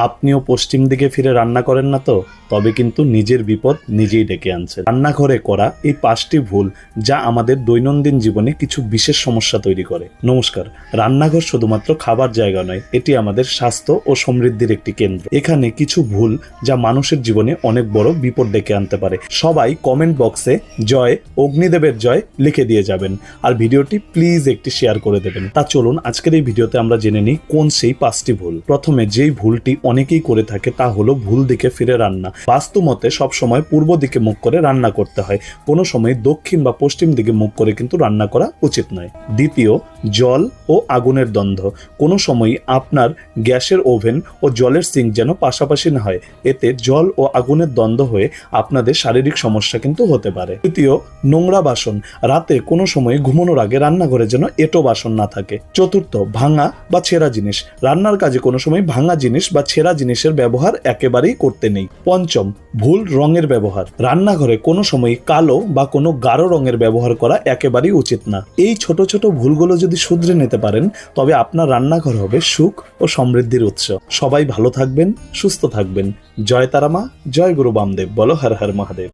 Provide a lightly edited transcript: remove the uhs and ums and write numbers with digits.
আপনিও পশ্চিম দিকে ফিরে রান্না করেন না তো? তবে কিন্তু নিজের বিপদ নিজেই ডেকে আনছেন। রান্নাঘরে করা এই 5টি ভুল যা আমাদের দৈনন্দিন জীবনে কিছু বিশেষ সমস্যা তৈরি করে। নমস্কার, রান্নাঘর শুধুমাত্র খাবার জায়গা নয়, এটি আমাদের স্বাস্থ্য ও সমৃদ্ধির একটি কেন্দ্র। এখানে কিছু ভুল যা মানুষের জীবনে অনেক বড় বিপদ ডেকে আনতে পারে। সবাই কমেন্ট বক্সে জয়, অগ্নিদেবের জয় লিখে দিয়ে যাবেন, আর ভিডিওটি প্লিজ একটি শেয়ার করে দেবেন। তা চলুন আজকের এই ভিডিওতে আমরা জেনে নিই কোন সেই 5টি ভুল। প্রথমে যেই ভুলটি অনেকেই করে থাকে তা হলো ভুল দিকে ফিরে রান্না। বাস্তু মতে সবসময় পূর্ব দিকে মুখ করে রান্না করতে হয়, কোনো সময় দক্ষিণ বা পশ্চিম দিকে মুখ করে কিন্তু রান্না করা উচিত নয়। দ্বিতীয়, জল ও আগুনের দ্বন্দ্ব। কোনো সময় আপনার গ্যাসের ওভেন ও জলের সিঙ্ক যেন পাশাপাশি না হয়, এতে জল ও আগুনের দ্বন্দ্ব হয়ে আপনাদের শারীরিক সমস্যা কিন্তু হতে পারে। তৃতীয়, নোংরা বাসন। রাতে কোনো সময় ঘুমানোর আগে রান্নাঘরে যেন এঁটো বাসন না থাকে। চতুর্থ, ভাঙা বা ছেঁড়া জিনিস। রান্নার কাজে কোনো সময় ভাঙা জিনিস বা ছেঁড়া জিনিসের ব্যবহার একেবারেই করতে নেই। পঞ্চম, ভুল রঙের ব্যবহার। রান্নাঘরে কোনো সময় কালো বা কোনো গাঢ় রঙের ব্যবহার করা একেবারেই উচিত না। এই ছোট ছোট ভুলগুলো যদি শুধরে নিতে পারেন তবে আপনার রান্নাঘর হবে সুখ ও সমৃদ্ধির উৎস। সবাই ভালো থাকবেন, সুস্থ থাকবেন। জয় তারা মা, জয় গুরু বামদেব। বলো হর হর মহাদেব।